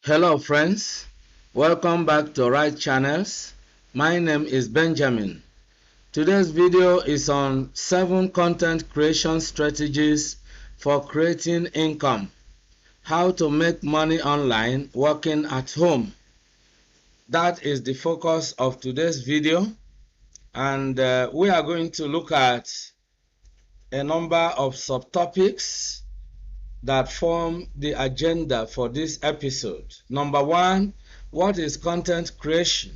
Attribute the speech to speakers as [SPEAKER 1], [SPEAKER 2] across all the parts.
[SPEAKER 1] Hello friends, welcome back to Right Channels. My name is Benjamin. Today's video is on 7 content creation strategies for creating income. How to make money online working at home. That is the focus of today's video, and we are going to look at a number of subtopics that form the agenda for this episode. Number 1, what is content creation?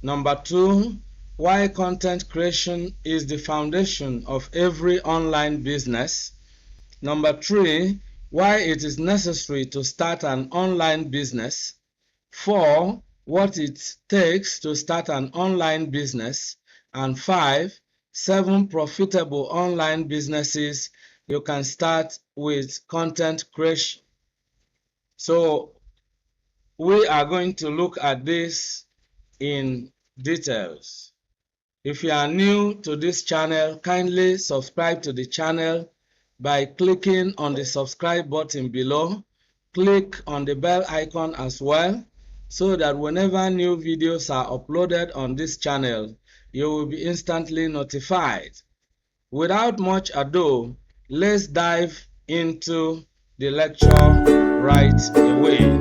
[SPEAKER 1] Number 2, why content creation is the foundation of every online business. Number 3, why it is necessary to start an online business. 4, what it takes to start an online business. And 5, 7 profitable online businesses you can start with content creation. So we are going to look at this in details. If you are new to this channel, kindly subscribe to the channel by clicking on the subscribe button below. Click on the bell icon as well, so that whenever new videos are uploaded on this channel, you will be instantly notified. Without much ado, let's dive into the lecture right away.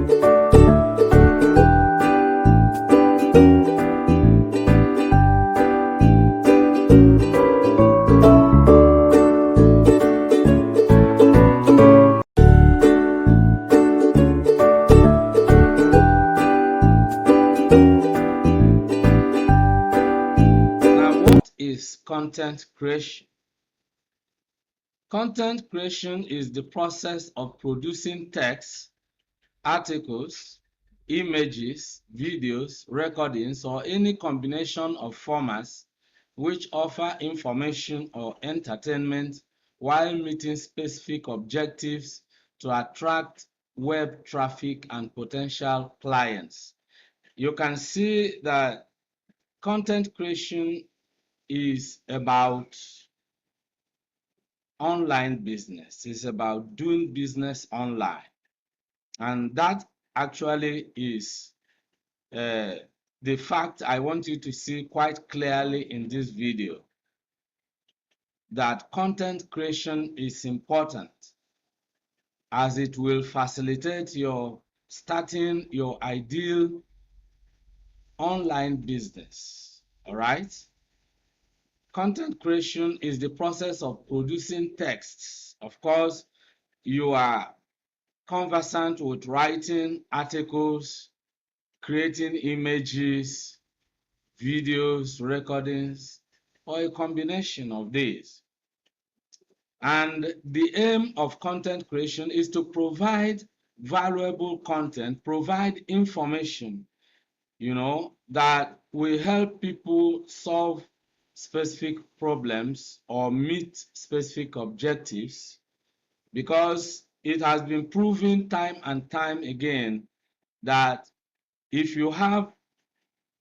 [SPEAKER 1] Content creation. Content creation is the process of producing text, articles, images, videos, recordings, or any combination of formats which offer information or entertainment while meeting specific objectives to attract web traffic and potential clients. You can see that content creation is about online business. It's about doing business online. And that actually is the fact I want you to see quite clearly in this video, that content creation is important as it will facilitate your starting your ideal online business. All right? Content creation is the process of producing texts. Of course, you are conversant with writing articles, creating images, videos, recordings, or a combination of these. And the aim of content creation is to provide valuable content, provide information, that will help people solve specific problems or meet specific objectives, because it has been proven time and time again that if you have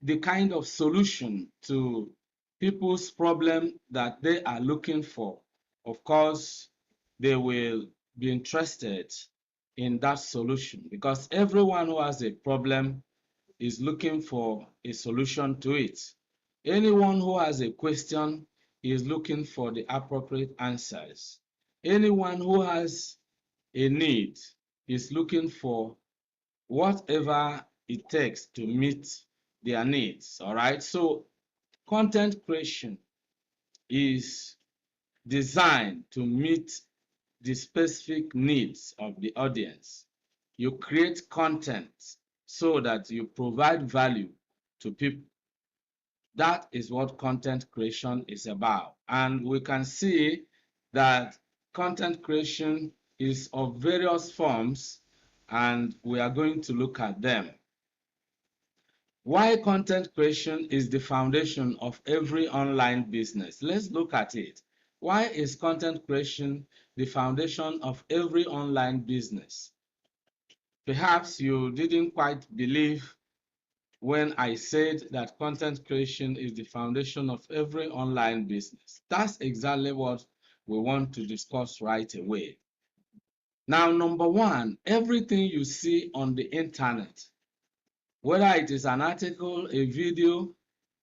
[SPEAKER 1] the kind of solution to people's problem that they are looking for, of course, they will be interested in that solution, because everyone who has a problem is looking for a solution to it. Anyone who has a question is looking for the appropriate answers. Anyone who has a need is looking for whatever it takes to meet their needs. All right. So content creation is designed to meet the specific needs of the audience. You create content so that you provide value to people. That is what content creation is about. And we can see that content creation is of various forms, and we are going to look at them. Why content creation is the foundation of every online business. Let's look at it. Why is content creation the foundation of every online business? Perhaps you didn't quite believe when I said that content creation is the foundation of every online business. That's exactly what we want to discuss right away. Now, number one, everything you see on the internet, whether it is an article, a video,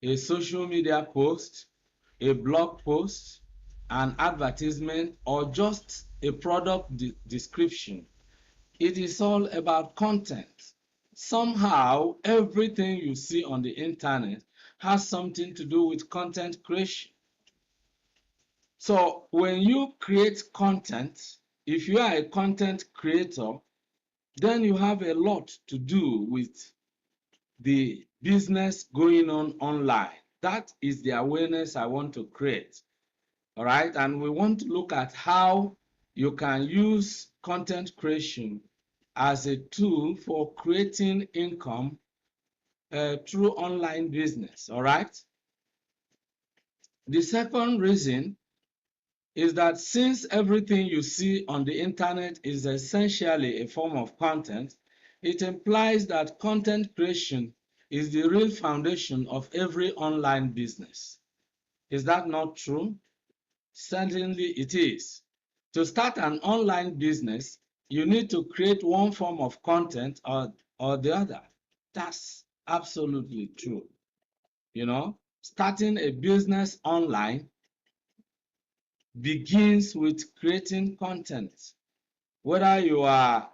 [SPEAKER 1] a social media post, a blog post, an advertisement, or just a product description, it is all about content. Somehow, everything you see on the internet has something to do with content creation. So when you create content, if you are a content creator, then you have a lot to do with the business going on online. That is the awareness I want to create. All right. And we want to look at how you can use content creation as a tool for creating income through online business. All right. The second reason is that since everything you see on the internet is essentially a form of content, it implies that content creation is the real foundation of every online business. Is that not true? Certainly it is. To start an online business, you need to create one form of content or the other. That's absolutely true. You know, starting a business online begins with creating content. Whether you are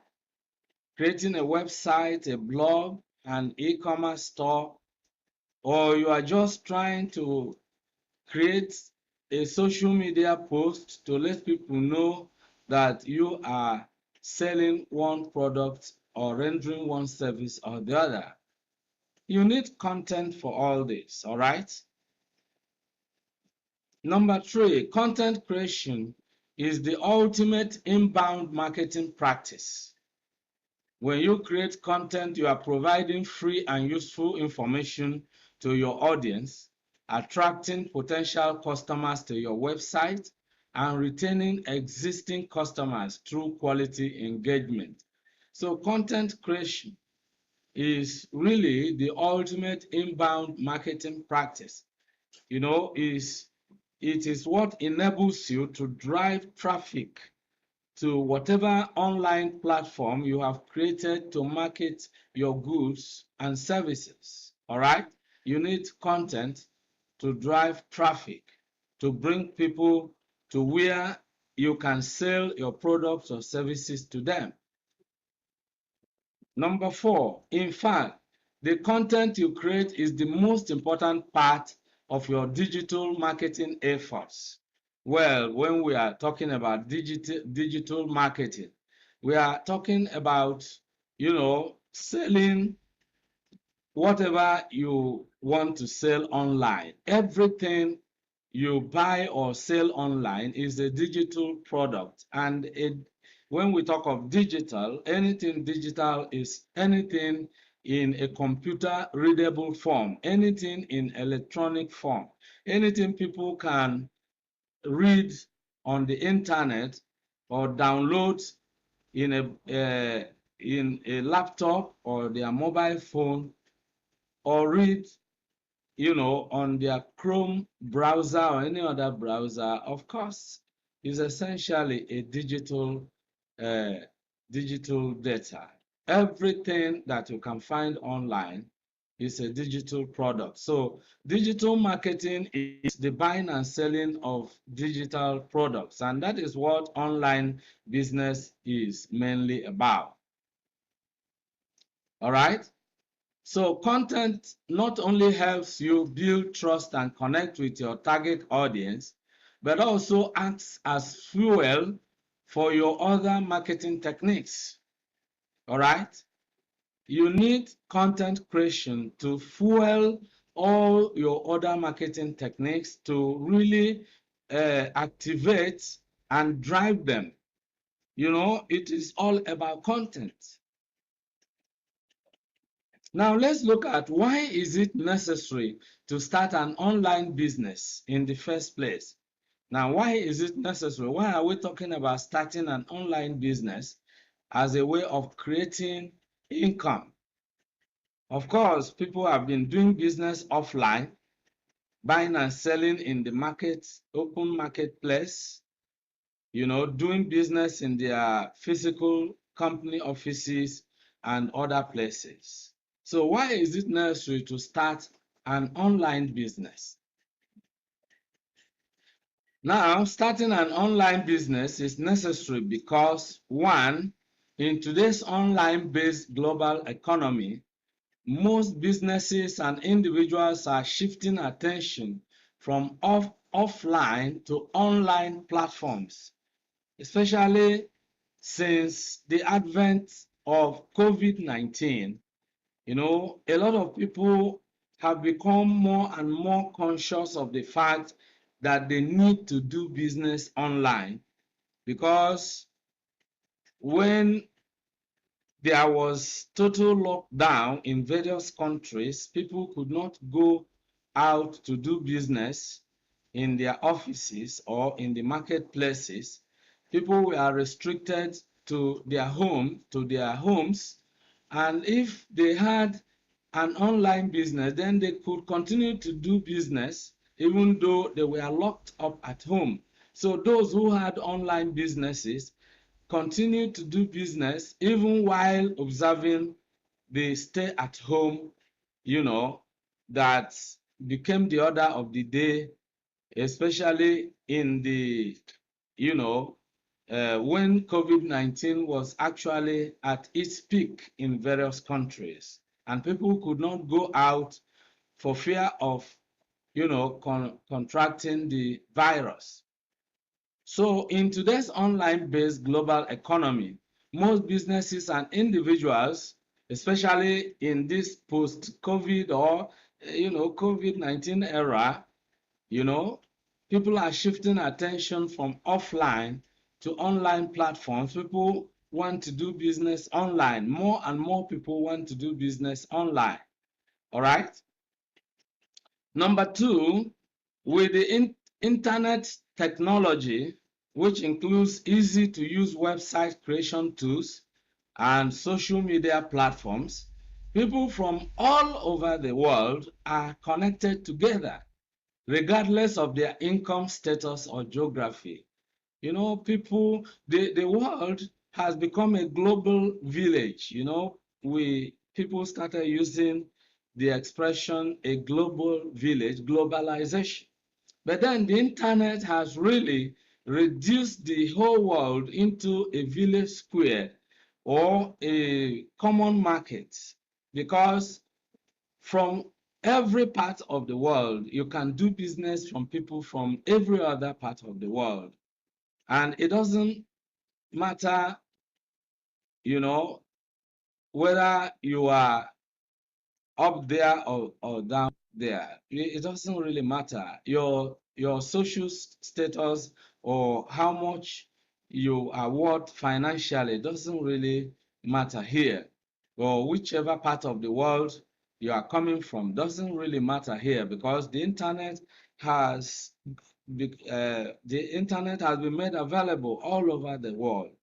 [SPEAKER 1] creating a website, a blog, an e-commerce store, or you are just trying to create a social media post to let people know that you are selling one product or rendering one service or the other. You need content for all this, all right? Number three, content creation is the ultimate inbound marketing practice. When you create content, you are providing free and useful information to your audience, attracting potential customers to your website, and retaining existing customers through quality engagement. So content creation is really the ultimate inbound marketing practice. You know, it is what enables you to drive traffic to whatever online platform you have created to market your goods and services. All right? You need content to drive traffic, to bring people to where you can sell your products or services to them. Number four, in fact, the content you create is the most important part of your digital marketing efforts. Well, when we are talking about digital marketing, we are talking about, selling whatever you want to sell online. Everything you buy or sell online is a digital product. And when we talk of digital, anything digital is anything in a computer readable form, anything in electronic form, anything people can read on the internet or download in a laptop or their mobile phone, or read on their Chrome browser or any other browser. Of course, is essentially a uh, digital data. Everything that you can find online is a digital product. So digital marketing is the buying and selling of digital products, and that is what online business is mainly about. All right? So content not only helps you build trust and connect with your target audience, but also acts as fuel for your other marketing techniques. All right? You need content creation to fuel all your other marketing techniques to really activate and drive them. It is all about content. Now let's look at why is it necessary to start an online business in the first place. Now, why is it necessary? Why are we talking about starting an online business as a way of creating income? Of course, people have been doing business offline, buying and selling in the market, open marketplace, doing business in their physical company offices and other places. So why is it necessary to start an online business? Now, starting an online business is necessary because, one, in today's online-based global economy, most businesses and individuals are shifting attention from offline to online platforms, especially since the advent of COVID-19. A lot of people have become more and more conscious of the fact that they need to do business online, because when there was total lockdown in various countries, people could not go out to do business in their offices or in the marketplaces. People were restricted to their homes, and if they had an online business, then they could continue to do business even though they were locked up at home. So those who had online businesses continued to do business even while observing the stay at home, that became the order of the day, especially in the, when COVID-19 was actually at its peak in various countries, and people could not go out for fear of, contracting the virus. So in today's online-based global economy, most businesses and individuals, especially in this post-COVID or, COVID-19 era, people are shifting attention from offline to online platforms. People want to do business online. More and more people want to do business online. All right? Number two, with the internet technology, which includes easy-to-use website creation tools and social media platforms, people from all over the world are connected together, regardless of their income status or geography. The world has become a global village. People started using the expression a global village, globalization. But then the internet has really reduced the whole world into a village square or a common market, because from every part of the world, you can do business from people from every other part of the world. And it doesn't matter, whether you are up there or down there. It doesn't really matter. Your social status or how much you are worth financially doesn't really matter here. Or whichever part of the world you are coming from doesn't really matter here, because the internet has been made available all over the world.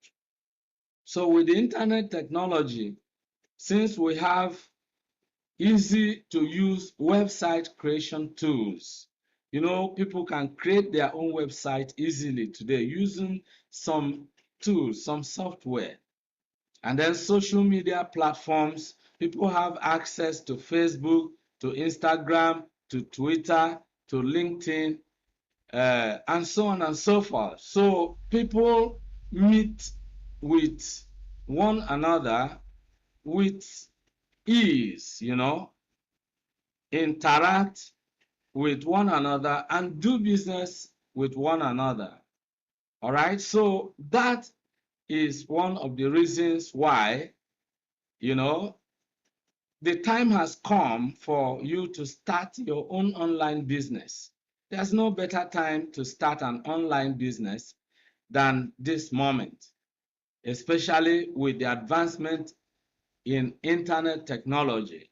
[SPEAKER 1] So with the internet technology, since we have easy to use website creation tools, people can create their own website easily today using some tools, some software. And then social media platforms, people have access to Facebook, to Instagram, to Twitter, to LinkedIn, and so on and so forth. So people meet with one another with ease, interact with one another and do business with one another. All right, so that is one of the reasons why, the time has come for you to start your own online business. There's no better time to start an online business than this moment, especially with the advancement in internet technology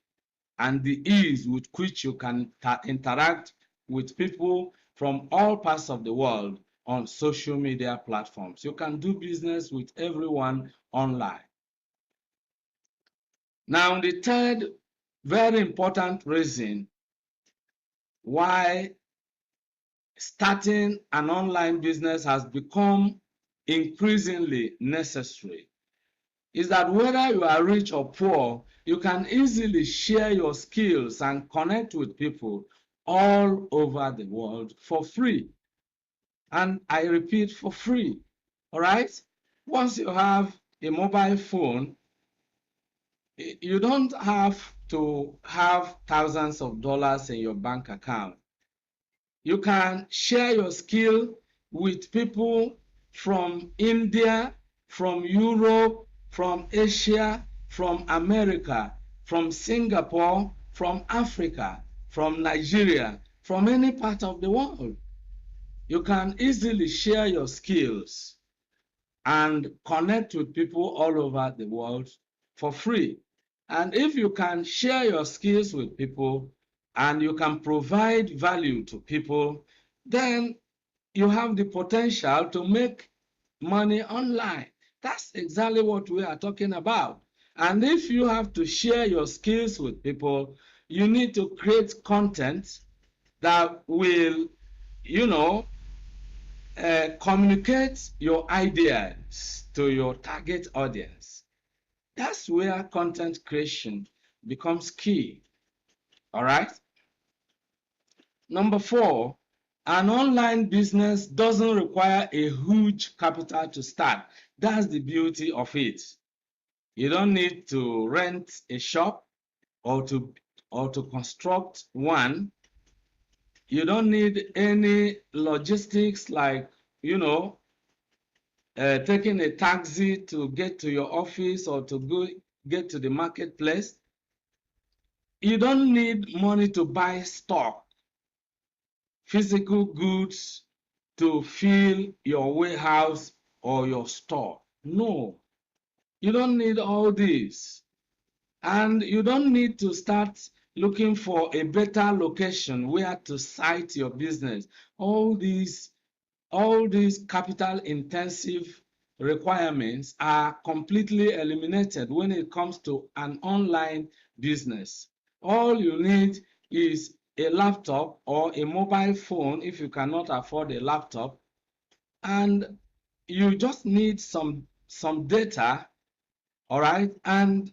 [SPEAKER 1] and the ease with which you can interact with people from all parts of the world on social media platforms. You can do business with everyone online. Now, the third very important reason why starting an online business has become increasingly necessary is that whether you are rich or poor, you can easily share your skills and connect with people all over the world for free. And I repeat, for free. All right? Once you have a mobile phone, you don't have to have thousands of dollars in your bank account. You can share your skill with people from India, from Europe, from Asia, from America, from Singapore, from Africa, from Nigeria, from any part of the world. You can easily share your skills and connect with people all over the world for free. And if you can share your skills with people and you can provide value to people, then you have the potential to make money online. That's exactly what we are talking about. And if you have to share your skills with people, you need to create content that will, communicate your ideas to your target audience. That's where content creation becomes key. All right. Number 4, an online business doesn't require a huge capital to start. That's the beauty of it. You don't need to rent a shop or to construct one. You don't need any logistics like, taking a taxi to get to your office or to get to the marketplace. You don't need money to buy stock, physical goods to fill your warehouse or your store. No, you don't need all this. And you don't need to start looking for a better location where to site your business. All these capital intensive requirements are completely eliminated when it comes to an online business. All you need is a laptop or a mobile phone if you cannot afford a laptop, and you just need some data, all right, and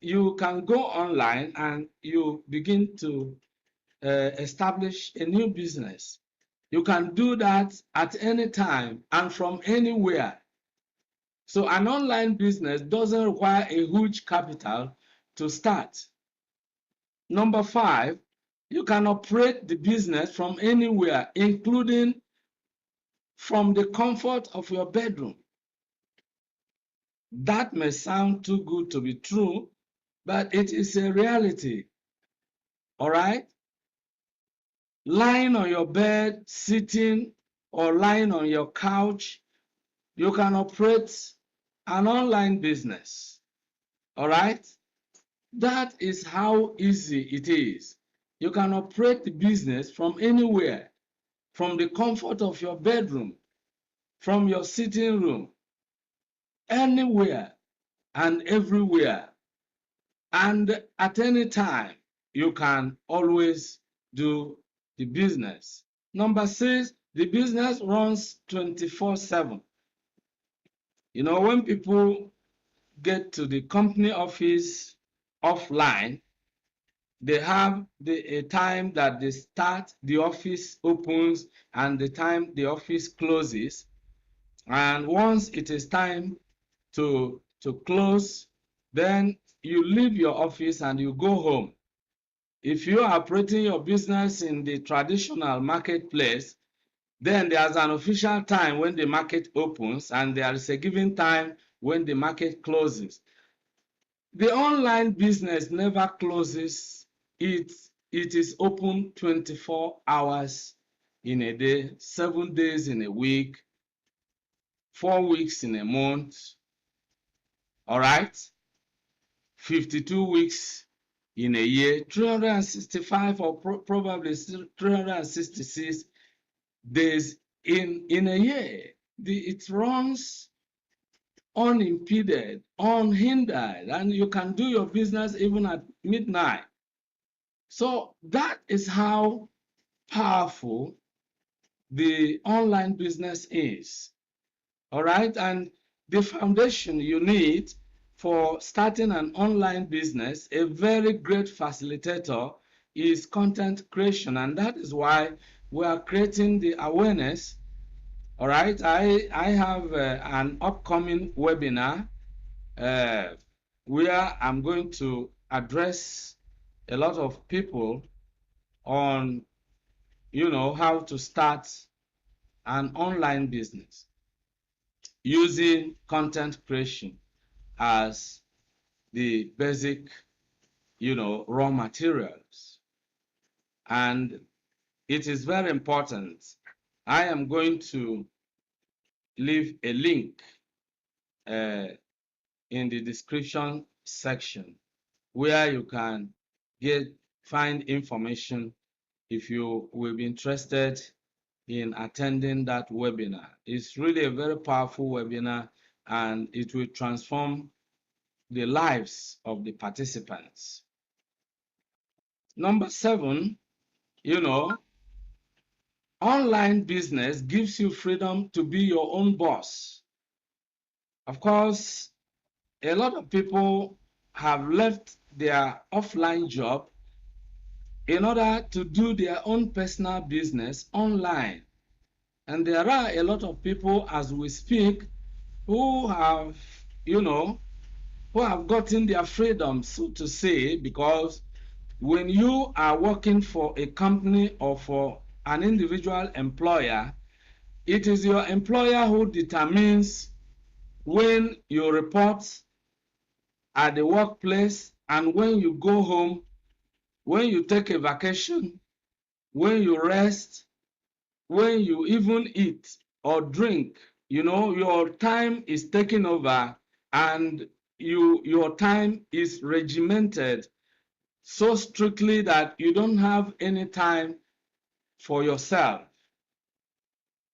[SPEAKER 1] you can go online and you begin to establish a new business. You can do that at any time and from anywhere. So an online business doesn't require a huge capital to start. Number 5, you can operate the business from anywhere, including from the comfort of your bedroom. That may sound too good to be true, but it is a reality. All right? Lying on your bed, sitting, or lying on your couch, you can operate an online business. All right? That is how easy it is. You can operate the business from anywhere, from the comfort of your bedroom, from your sitting room, anywhere and everywhere. And at any time, you can always do the business. Number 6, the business runs 24/7. When people get to the company office offline, they have a time that they start, the office opens, and the time the office closes. And once it is time to close, then you leave your office and you go home. If you are operating your business in the traditional marketplace, then there's an official time when the market opens and there is a given time when the market closes. The online business never closes. It is open 24 hours in a day, 7 days in a week, 4 weeks in a month, all right? 52 weeks in a year, 365 or probably 366 days in a year. It runs unimpeded, unhindered, and you can do your business even at midnight. So that is how powerful the online business is. All right, and the foundation you need for starting an online business, a very great facilitator, is content creation, and that is why we are creating the awareness. All right, I have an upcoming webinar where I'm going to address a lot of people on, how to start an online business using content creation as the basic, raw materials. And it is very important. I am going to leave a link uh, in the description section where you can find information if you will be interested in attending that webinar. It's really a very powerful webinar, and it will transform the lives of the participants. Number 7, online business gives you freedom to be your own boss. Of course, a lot of people have left their offline job in order to do their own personal business online. And there are a lot of people as we speak who have, who have gotten their freedom, so to say, because when you are working for a company or for an individual employer, it is your employer who determines when you report at the workplace and when you go home, when you take a vacation, when you rest, when you even eat or drink. Your time is taken over, and your time is regimented so strictly that you don't have any time for yourself.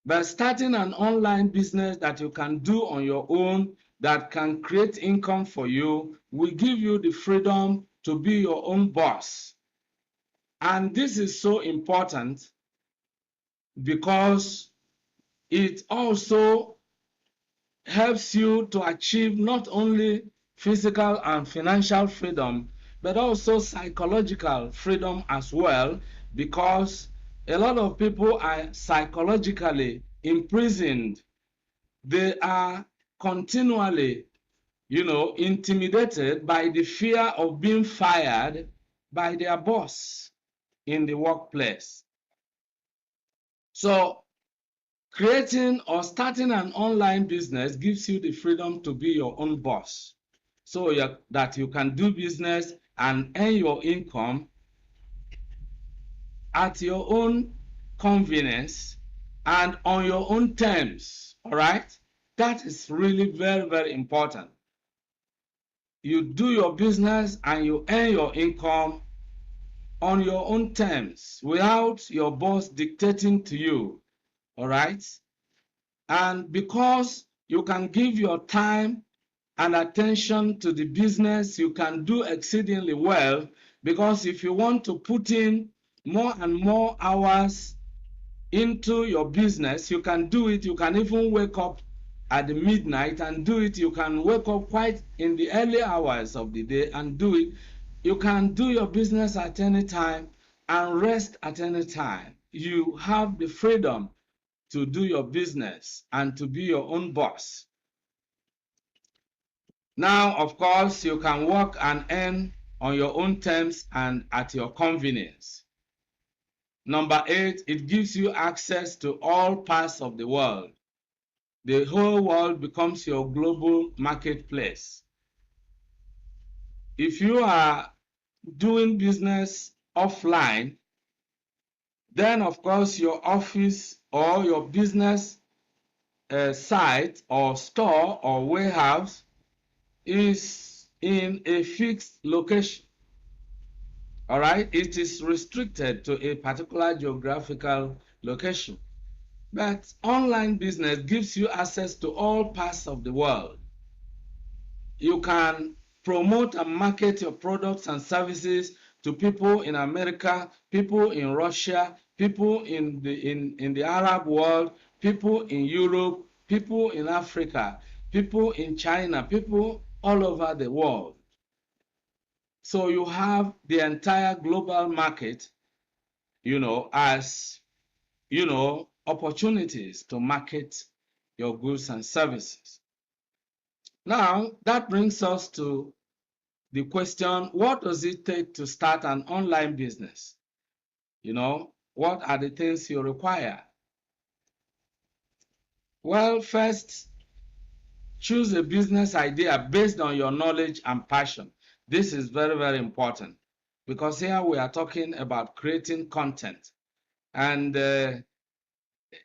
[SPEAKER 1] But starting an online business that you can do on your own, that can create income for you, will give you the freedom to be your own boss. And this is so important because it also helps you to achieve not only physical and financial freedom, but also psychological freedom as well, because a lot of people are psychologically imprisoned. They are continually, intimidated by the fear of being fired by their boss in the workplace. So creating or starting an online business gives you the freedom to be your own boss, so that you can do business and earn your income at your own convenience and on your own terms. All right? That is really very, very important. You do your business and you earn your income on your own terms without your boss dictating to you. All right? And because you can give your time and attention to the business, you can do exceedingly well, because if you want to put in more and more hours into your business, you can do it. You can even wake up at the midnight and do it. You can wake up quite in the early hours of the day and do it. You can do your business at any time and rest at any time. You have the freedom to do your business and to be your own boss. Now, of course, you can work and earn on your own terms and at your convenience. Number 8, it gives you access to all parts of the world. The whole world becomes your global marketplace. If you are doing business offline, then of course your office or your business site or store or warehouse is in a fixed location. All right, it is restricted to a particular geographical location. But online business gives you access to all parts of the world. You can promote and market your products and services to people in America, people in Russia, people in the Arab world, people in Europe, people in Africa, people in China, people all over the world. So you have the entire global market, as, opportunities to market your goods and services. Now, that brings us to the question, what does it take to start an online business? What are the things you require? Well, first, choose a business idea based on your knowledge and passion. This is very, very important because here we are talking about creating content. And it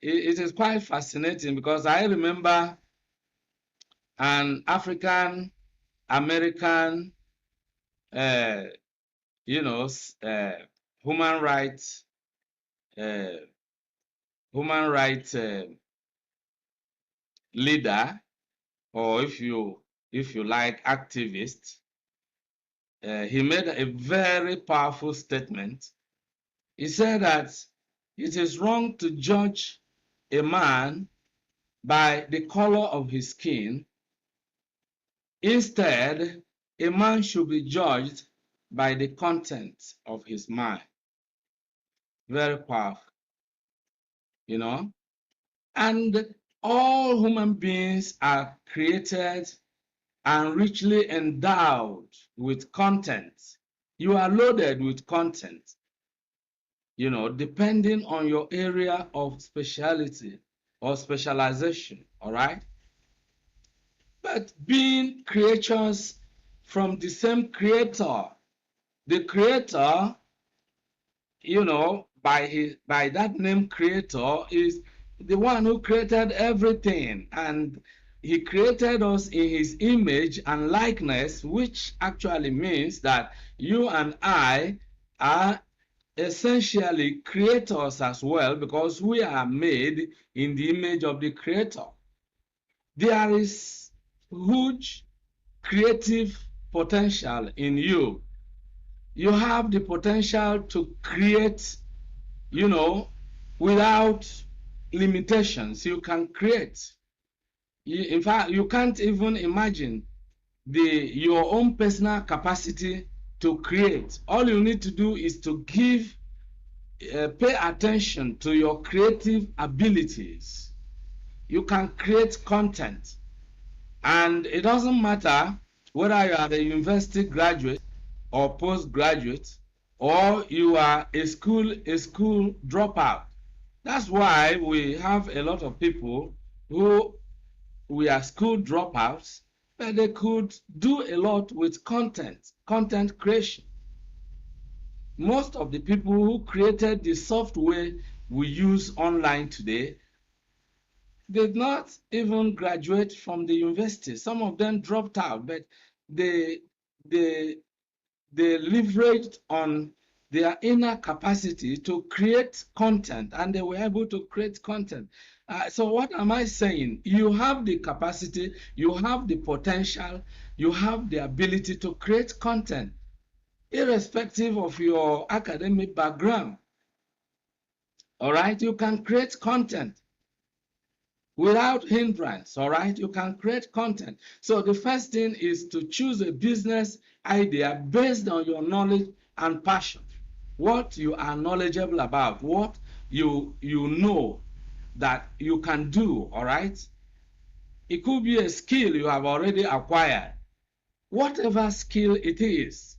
[SPEAKER 1] is quite fascinating because I remember an African American, uh, human rights, uh, leader, or if you like, activist. He made a very powerful statement. He said that it is wrong to judge a man by the color of his skin. Instead, a man should be judged by the content of his mind. Very powerful, And all human beings are created and richly endowed with content. You are loaded with content, depending on your area of speciality or specialization, all right? But being creatures from the same creator, the creator, by that name creator, is the one who created everything, and he created us in his image and likeness, which actually means that you and I are essentially creators as well, because we are made in the image of the creator. There is huge creative potential in you. You have the potential to create, without limitations. You can create. In fact, you can't even imagine your own personal capacity to create. All you need to do is to pay attention to your creative abilities. You can create content, and it doesn't matter whether you are a university graduate or postgraduate, or you are a school dropout. That's why we have a lot of people who we are school dropouts, but they could do a lot with content creation. Most of the people who created the software we use online today did not even graduate from the university. Some of them dropped out, but they leveraged on their inner capacity to create content, and they were able to create content. So what am I saying? You have the capacity, you have the potential, you have the ability to create content, irrespective of your academic background. All right, you can create content without hindrance. All right, you can create content. So the first thing is to choose a business idea based on your knowledge and passion, what you are knowledgeable about, what you know that you can do. All right, it could be a skill you have already acquired, whatever skill it is,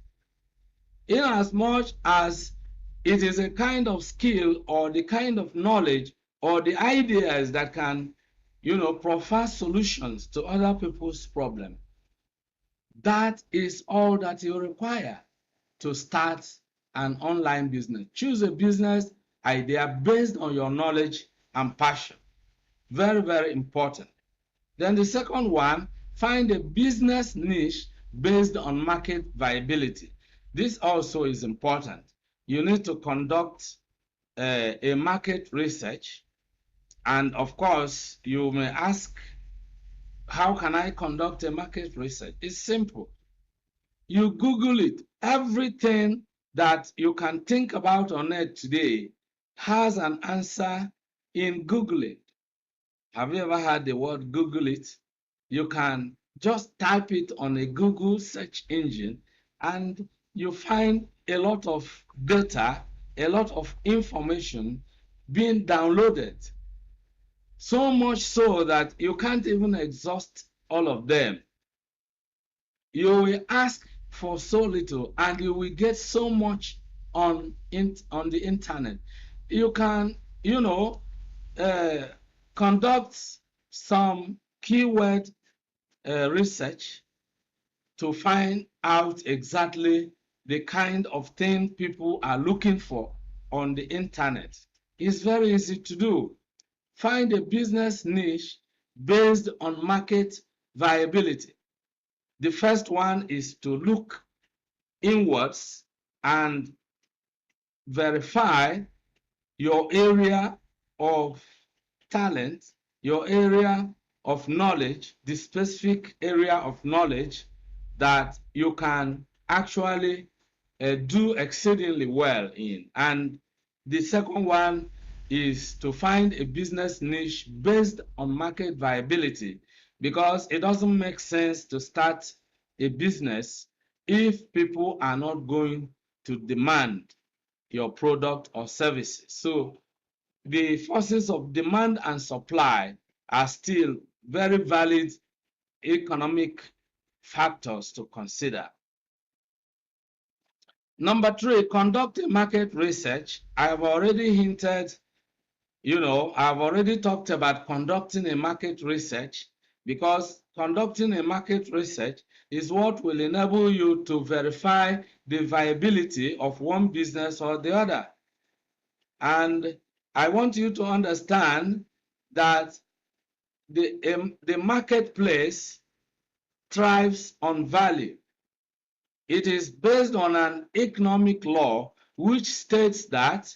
[SPEAKER 1] in as much as it is a kind of skill or the kind of knowledge or the ideas that can provide solutions to other people's problems. That is all that you require to start an online business. Choose a business idea based on your knowledge and passion. Very, very important. Then the second one, find a business niche based on market viability. This also is important. You need to conduct a market research. And of course, you may ask, how can I conduct a market research? It's simple. You Google it. Everything that you can think about on it today has an answer in Googling. Have you ever heard the word Google it? You can just type it on a Google search engine and you find a lot of data, a lot of information being downloaded. So much so that you can't even exhaust all of them. You will ask for so little and you will get so much on the internet. You can, uh, conduct some keyword research to find out exactly the kind of thing people are looking for on the internet. It's very easy to do. Find a business niche based on market viability. The first one is to look inwards and verify your area of talent, your area of knowledge, the specific area of knowledge that you can actually do exceedingly well in. And the second one is to find a business niche based on market viability, because it doesn't make sense to start a business if people are not going to demand your product or services. So the forces of demand and supply are still very valid economic factors to consider. Number three, conduct a market research. I've already hinted, I've already talked about conducting a market research, because conducting a market research is what will enable you to verify the viability of one business or the other. And I want you to understand that the marketplace thrives on value. It is based on an economic law which states that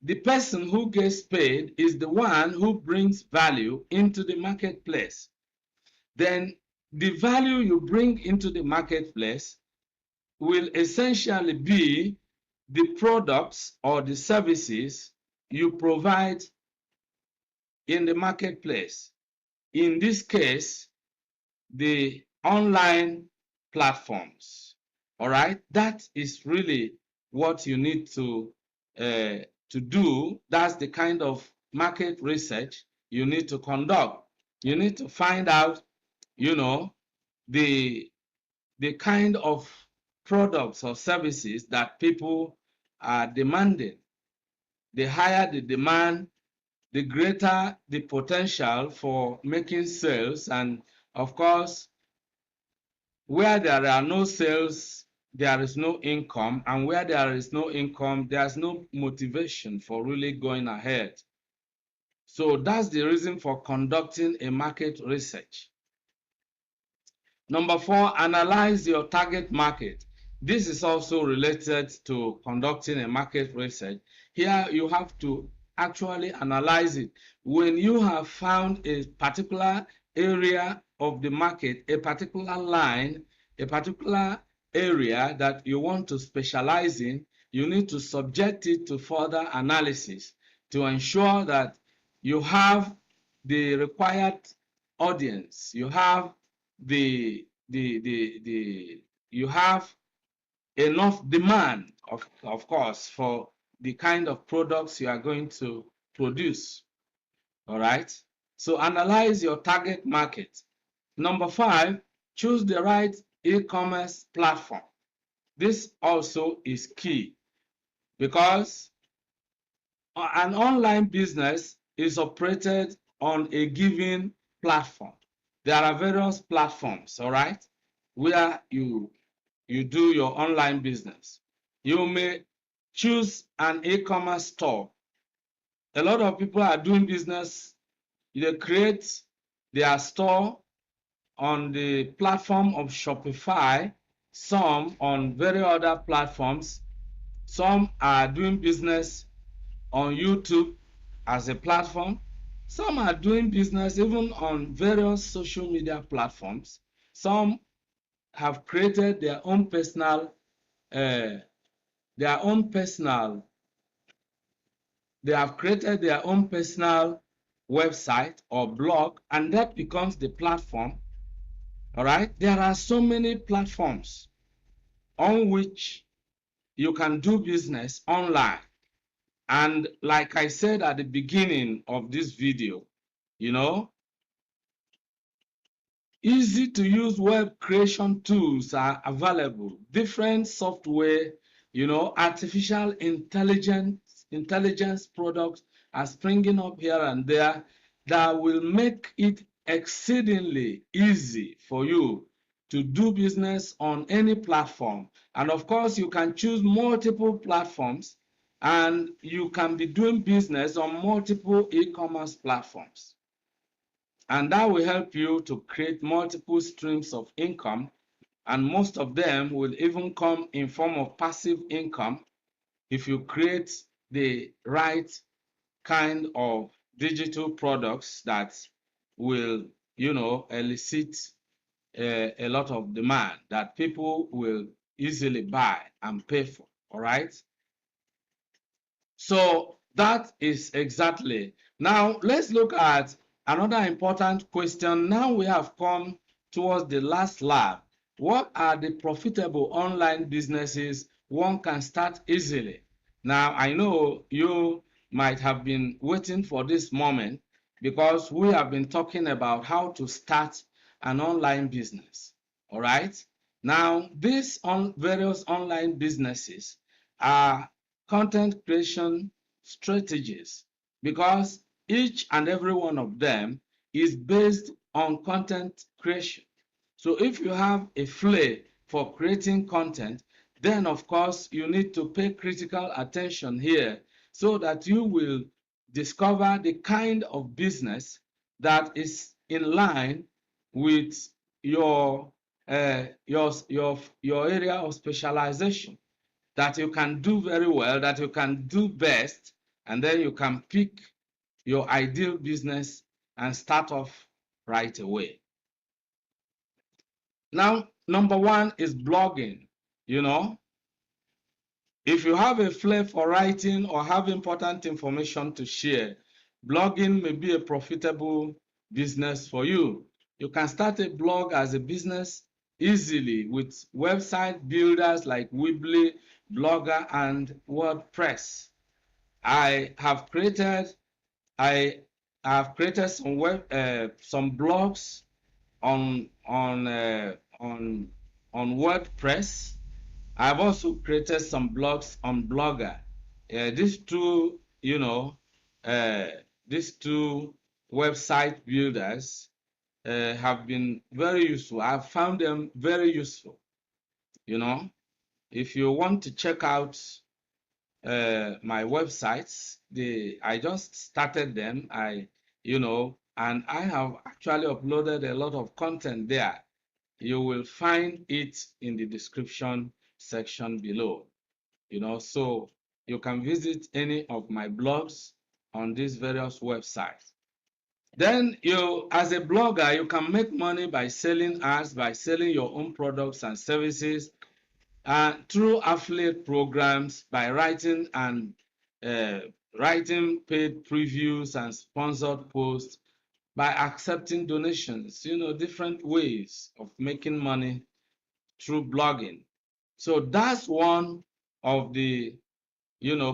[SPEAKER 1] the person who gets paid is the one who brings value into the marketplace. Then the value you bring into the marketplace will essentially be the products or the services you provide in the marketplace. In this case, the online platforms. All right, that is really what you need to do. That's the kind of market research you need to conduct. You need to find out, the kind of products or services that people are demanding. The higher the demand, the greater the potential for making sales. And of course, where there are no sales, there is no income. And where there is no income, there's no motivation for really going ahead. So that's the reason for conducting a market research. Number four, analyze your target market. This is also related to conducting a market research. Here you have to actually analyze it. When you have found a particular area of the market, a particular line, a particular area that you want to specialize in, you need to subject it to further analysis to ensure that you have the required audience, you have you have enough demand, of course, for the kind of products you are going to produce. All right, so analyze your target market. Number five, choose the right e-commerce platform. This also is key, because an online business is operated on a given platform. There are various platforms, all right, where you do your online business. You may choose an e-commerce store. A lot of people are doing business. They create their store on the platform of Shopify, some on various other platforms. Some are doing business on YouTube as a platform. Some are doing business even on various social media platforms. Some have created their own personal they have created their own personal website or blog, and that becomes the platform. All right, there are so many platforms on which you can do business online. And like I said at the beginning of this video, you know, easy to use web creation tools are available. Different software, artificial intelligence products are springing up here and there that will make it exceedingly easy for you to do business on any platform. And of course, you can choose multiple platforms and you can be doing business on multiple e-commerce platforms. And that will help you to create multiple streams of income, and most of them will even come in form of passive income if you create the right kind of digital products that will, elicit a lot of demand that people will easily buy and pay for. All right. So that is exactly. Now let's look at another important question. Now we have come towards the last lab. What are the profitable online businesses one can start easily? Now I know you might have been waiting for this moment because we have been talking about how to start an online business. All right. Now these various online businesses are content creation strategies, because each and every one of them is based on content creation. So if you have a flair for creating content, then of course you need to pay critical attention here so that you will discover the kind of business that is in line with your your area of specialization, that you can do very well, that you can do best, and then you can pick your ideal business and start off right away. Now, number one is blogging. If you have a flair for writing or have important information to share, blogging may be a profitable business for you. You can start a blog as a business easily with website builders like Weebly, Blogger, and WordPress. I have created some blogs on WordPress. I've also created some blogs on Blogger. These two, these two website builders have been very useful. I've found them very useful. If you want to check out my websites, I just started them. And I have actually uploaded a lot of content there. You will find it in the description section below. So you can visit any of my blogs on these various websites. Then as a blogger, you can make money by selling ads, by selling your own products and services, through affiliate programs, by writing paid previews and sponsored posts, by accepting donations, different ways of making money through blogging. So that's one of the,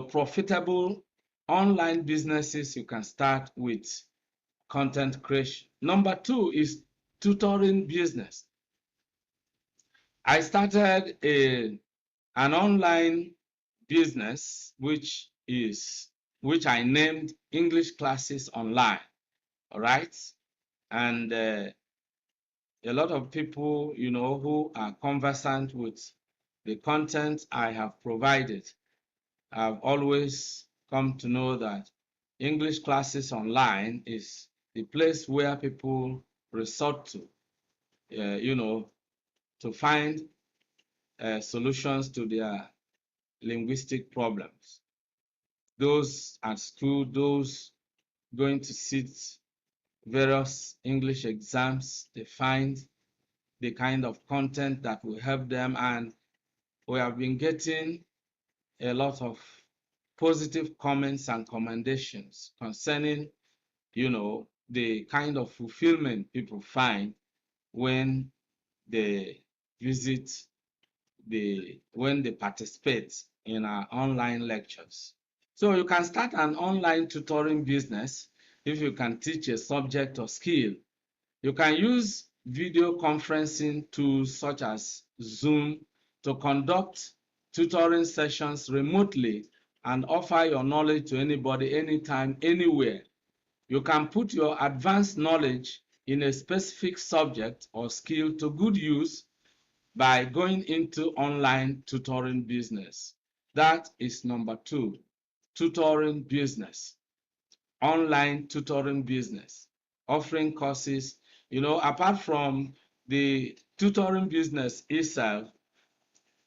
[SPEAKER 1] profitable online businesses you can start with content creation. Number two is tutoring business. I started an online business which I named English Classes Online. All right. And a lot of people, who are conversant with the content I have provided, have always come to know that English Classes Online is the place where people resort to, to find solutions to their linguistic problems. Those at school, those going to sit various English exams, they find the kind of content that will help them, and we have been getting a lot of positive comments and commendations concerning the kind of fulfillment people find when they visit when they participate in our online lectures. So you can start an online tutoring business if you can teach a subject or skill. You can use video conferencing tools such as Zoom to conduct tutoring sessions remotely and offer your knowledge to anybody, anytime, anywhere. You can put your advanced knowledge in a specific subject or skill to good use by going into online tutoring business. That is number 2, tutoring business, online tutoring business, offering courses. Apart from the tutoring business itself,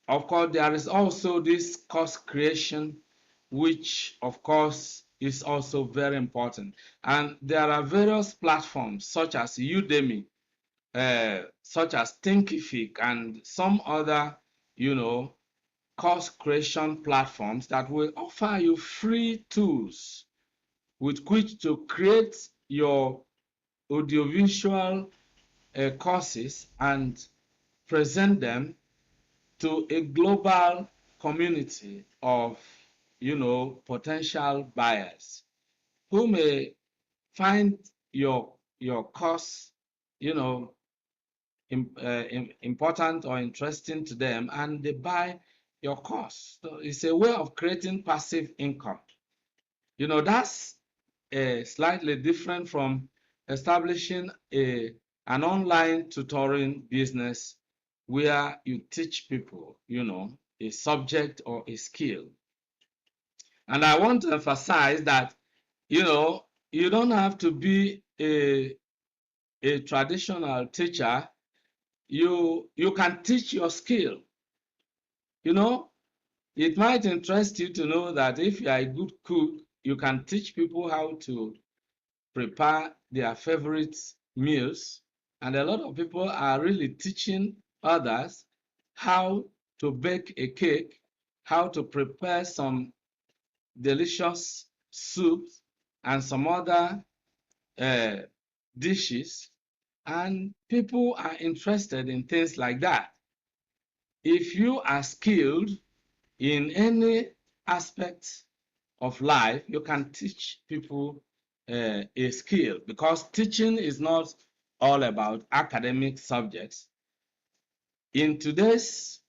[SPEAKER 1] of course, there is also this course creation, which of course is also very important. And there are various platforms such as Udemy, such as Thinkific, and some other, course creation platforms that will offer you free tools with which to create your audiovisual courses and present them to a global community of, potential buyers who may find your course, important or interesting to them, and they buy your course. So it's a way of creating passive income. That's slightly different from establishing an online tutoring business where you teach people, a subject or a skill. And I want to emphasize that, you don't have to be a traditional teacher. You can teach your skill. It might interest you to know that if you are a good cook, you can teach people how to prepare their favorite meals. And a lot of people are really teaching others how to bake a cake, how to prepare some delicious soups and some other uh, dishes. And people are interested in things like that. If you are skilled in any aspect of life, you can teach people a skill, because teaching is not all about academic subjects. In today's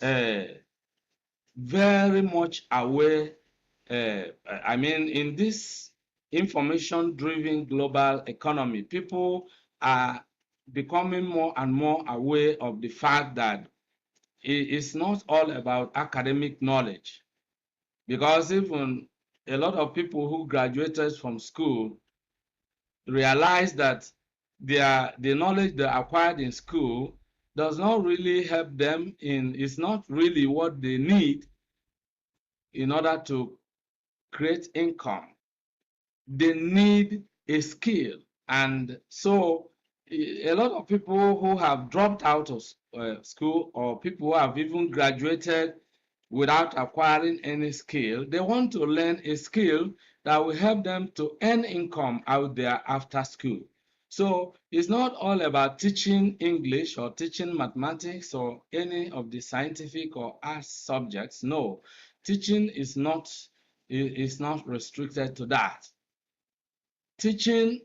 [SPEAKER 1] very much aware, in this information-driven global economy, people are becoming more and more aware of the fact that it's not all about academic knowledge, because even a lot of people who graduated from school realize that the knowledge they acquired in school does not really help them it's not really what they need in order to create income. They need a skill. And so a lot of people who have dropped out of school, or people who have even graduated without acquiring any skill, they want to learn a skill that will help them to earn income out there after school. So it's not all about teaching English or teaching mathematics or any of the scientific or arts subjects. No, teaching is not restricted to that. Teaching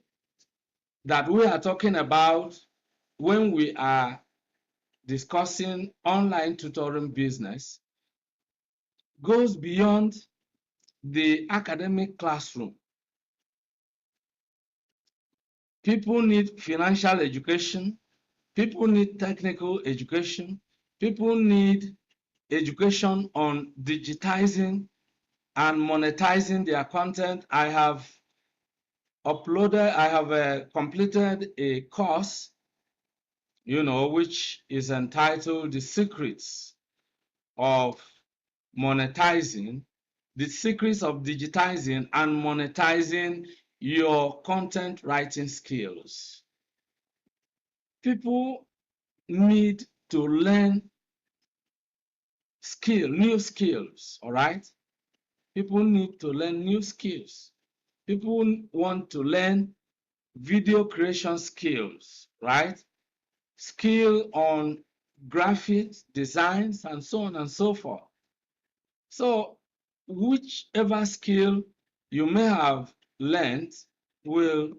[SPEAKER 1] that we are talking about when we are discussing online tutoring business goes beyond the academic classroom. People need financial education. People need technical education. People need education on digitizing and monetizing their content. I have completed a course, which is entitled The Secrets of Monetizing, the secrets of digitizing and monetizing your content writing skills. People need to learn new skills, all right? People need to learn new skills. People want to learn video creation skills, right? Skill on graphics, designs, and so on and so forth. So whichever skill you may have learned will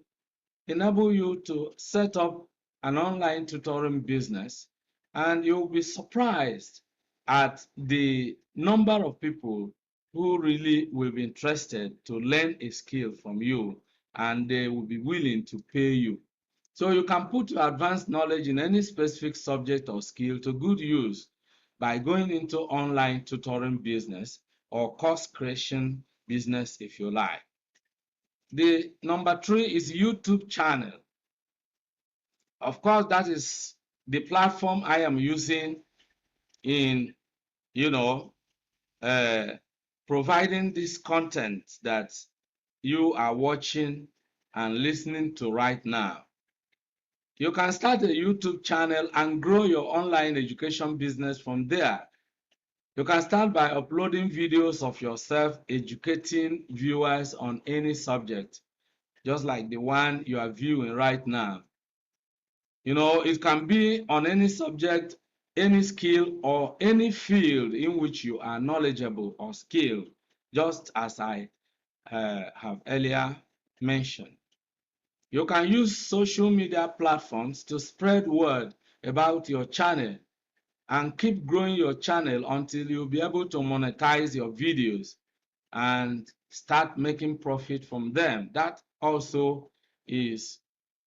[SPEAKER 1] enable you to set up an online tutoring business, and you'll be surprised at the number of people who really will be interested to learn a skill from you, and they will be willing to pay you. So you can put your advanced knowledge in any specific subject or skill to good use by going into online tutoring business or course creation business if you like. The number 3 is YouTube channel. Of course, that is the platform I am using in, you know, uh, providing this content that you are watching and listening to right now. You can start a YouTube channel and grow your online education business from there. You can start by uploading videos of yourself educating viewers on any subject, just like the one you are viewing right now. You know, it can be on any subject, any skill, or any field in which you are knowledgeable or skilled, just as I have earlier mentioned. You can use social media platforms to spread word about your channel and keep growing your channel until you'll be able to monetize your videos and start making profit from them. That also is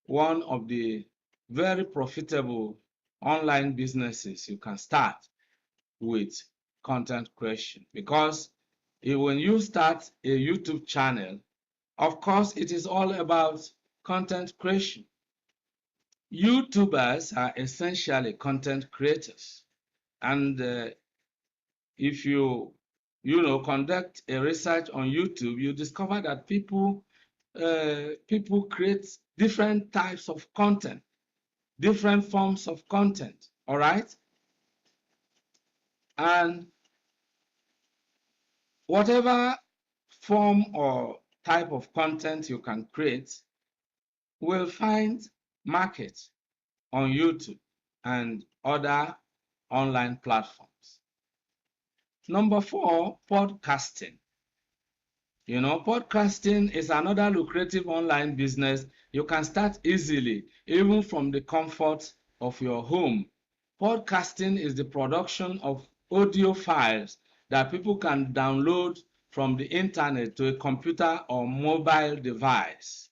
[SPEAKER 1] one of the very profitable online businesses you can start with content creation, because when you start a YouTube channel, of course, it is all about content creation. YouTubers are essentially content creators, and if you conduct a research on YouTube, you discover that people create different types of content, different forms of content, all right? And whatever form or type of content you can create will find market on YouTube and other online platforms. Number 4, podcasting. You know, podcasting is another lucrative online business you can start easily, even from the comfort of your home. Podcasting is the production of audio files that people can download from the internet to a computer or mobile device.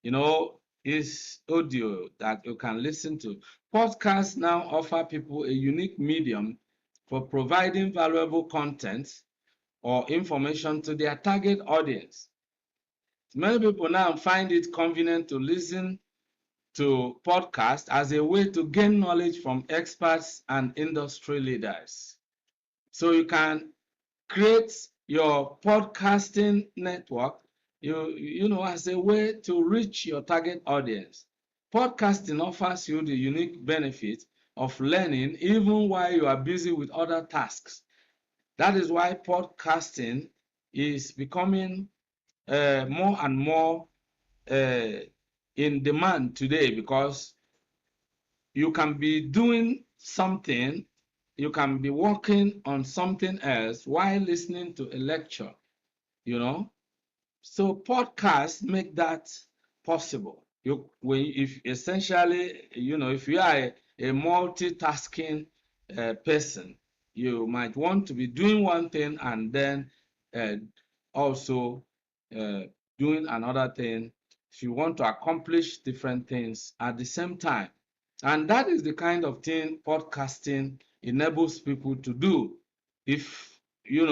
[SPEAKER 1] You know, it's audio that you can listen to. Podcasts now offer people a unique medium for providing valuable content or information to their target audience. Many people now find it convenient to listen to podcasts as a way to gain knowledge from experts and industry leaders. So you can create your podcasting network, as a way to reach your target audience. Podcasting offers you the unique benefit of learning even while you are busy with other tasks. That is why podcasting is becoming more and more uh, in demand today, because you can be doing something, you can be working on something else while listening to a lecture, you know. So podcasts make that possible. If essentially, if you are a multitasking person, you might want to be doing one thing and then uh, also uh, doing another thing, if you want to accomplish different things at the same time. And that is the kind of thing podcasting enables people to do. If you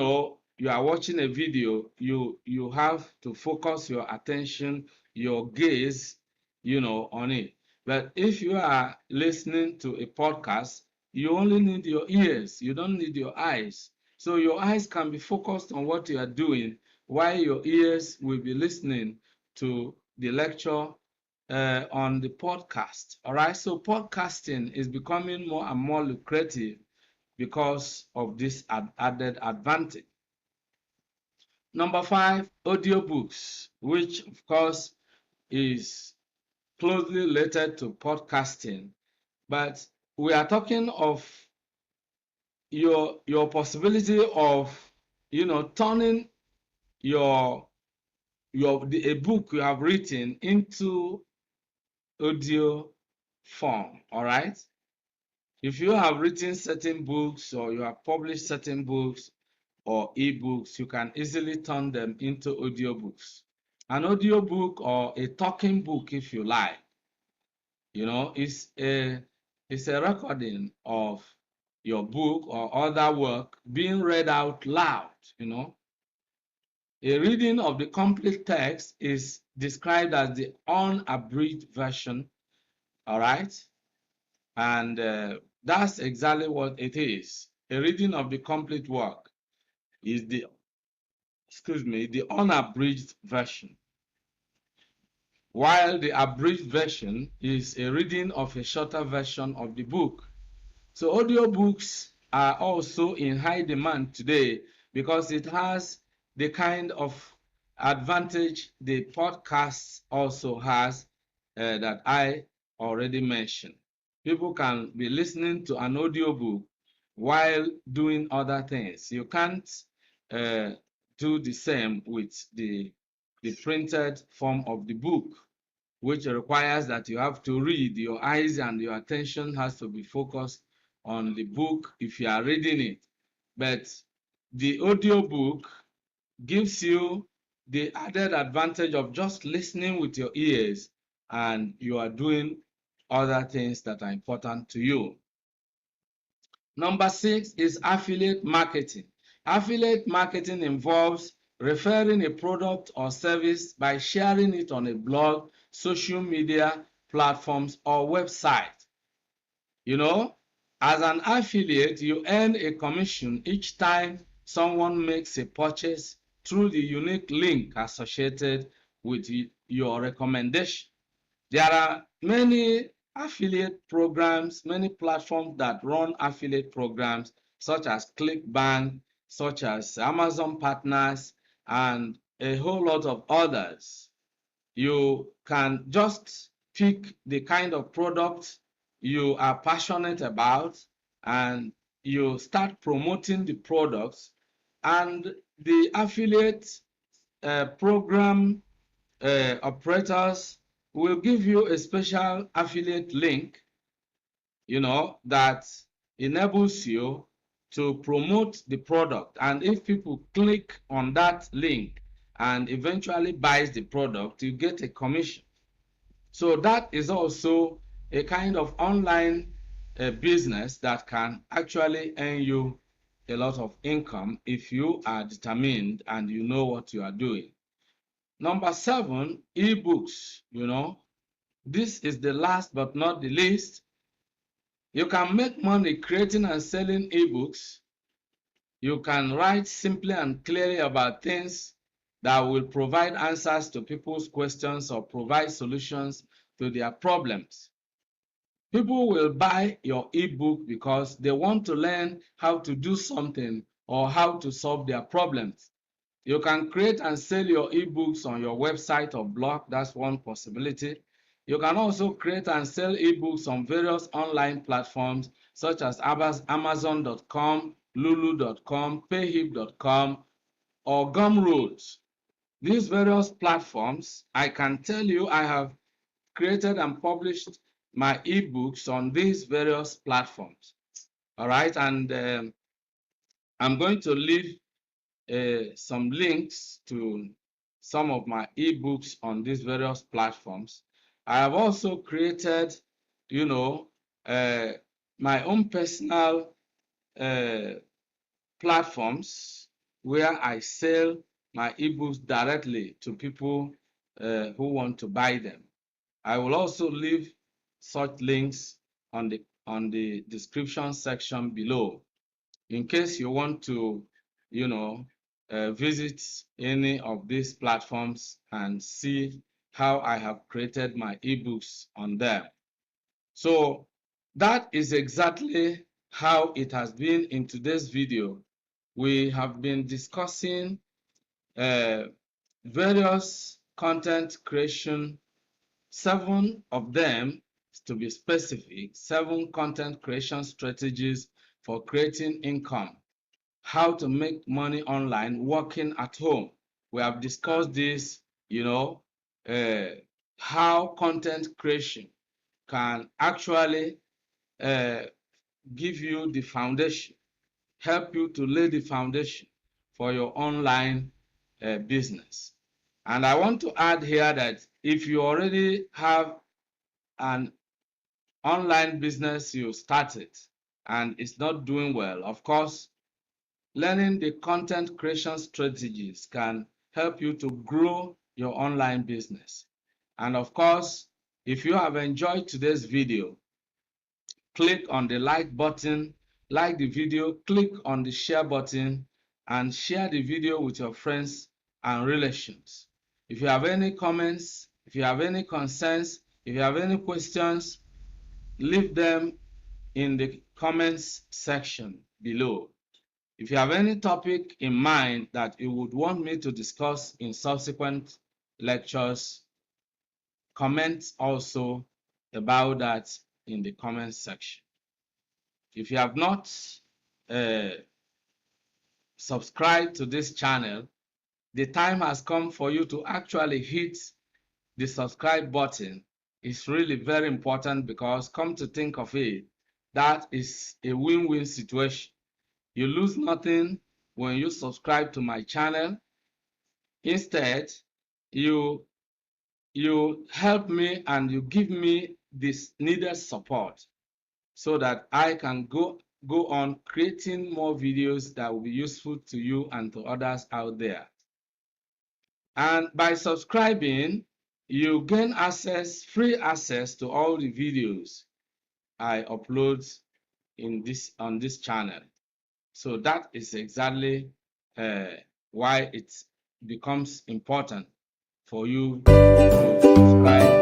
[SPEAKER 1] are watching a video, you have to focus your attention, your gaze, on it. But if you are listening to a podcast, you only need your ears, you don't need your eyes. So your eyes can be focused on what you are doing, while your ears will be listening to the lecture on the podcast. All right, so podcasting is becoming more and more lucrative because of this added advantage. Number 5, audiobooks, which of course is closely related to podcasting, but we are talking of your possibility of turning your a book you have written into audio form. All right, if you have written certain books or you have published certain books or ebooks, you can easily turn them into audiobooks. An audiobook, or a talking book if you like, is a recording of your book or other work being read out loud. A reading of the complete text is described as the unabridged version. All right, and that's exactly what it is. A reading of the complete work is the unabridged version, while the abridged version is a reading of a shorter version of the book. So audiobooks are also in high demand today because it has the kind of advantage the podcast also has, that I already mentioned. People can be listening to an audiobook while doing other things. You can't uh, do the same with the printed form of the book, which requires that you have to read. Your eyes and your attention has to be focused on the book if you are reading it. But the audiobook gives you the added advantage of just listening with your ears, and you are doing other things that are important to you. Number 6 is affiliate marketing. Affiliate marketing involves referring a product or service by sharing it on a blog, social media platforms, or website. As an affiliate, you earn a commission each time someone makes a purchase through the unique link associated with your recommendation. There are many affiliate programs, many platforms that run affiliate programs, such as ClickBank, such as Amazon Partners, and a whole lot of others. You can just pick the kind of product you are passionate about, and you start promoting the products, and the affiliate program operators will give you a special affiliate link, that enables you to promote the product. And if people click on that link and eventually buys the product, you get a commission. So that is also a kind of online business that can actually earn you a lot of income if you are determined and you know what you are doing. Number 7, ebooks. This is the last but not the least. You can make money creating and selling ebooks. You can write simply and clearly about things that will provide answers to people's questions or provide solutions to their problems. People will buy your ebook because they want to learn how to do something or how to solve their problems. You can create and sell your ebooks on your website or blog. That's one possibility. You can also create and sell ebooks on various online platforms such as Amazon.com, Lulu.com, Payhip.com, or Gumroad. These various platforms, I can tell you, I have created and published my ebooks on these various platforms. All right, and I'm going to leave some links to some of my ebooks on these various platforms. I have also created, my own personal platforms where I sell my ebooks directly to people who want to buy them. I will also leave such links on the description section below in case you want to, visit any of these platforms and see how I have created my ebooks on them. So that is exactly how it has been in today's video. We have been discussing various content creation 7 of them, to be specific, 7 content creation strategies for creating income. How to make money online working at home. We have discussed this, how content creation can actually give you the foundation, help you to lay the foundation for your online business. And I want to add here that if you already have an online business you started and it's not doing well, of course, learning the content creation strategies can help you to grow your online business. And of course, if you have enjoyed today's video, click on the like button, like the video, click on the share button, and share the video with your friends and relations. If you have any comments, if you have any concerns, if you have any questions, leave them in the comments section below. If you have any topic in mind that you would want me to discuss in subsequent lectures, comment also about that in the comments section. If you have not subscribed to this channel, the time has come for you to actually hit the subscribe button. It's really very important, because come to think of it, that is a win-win situation. You lose nothing when you subscribe to my channel. Instead, you help me and you give me this needed support so that I can go on creating more videos that will be useful to you and to others out there. And by subscribing, you gain free access to all the videos I upload on this channel. So that is exactly why it becomes important for you to subscribe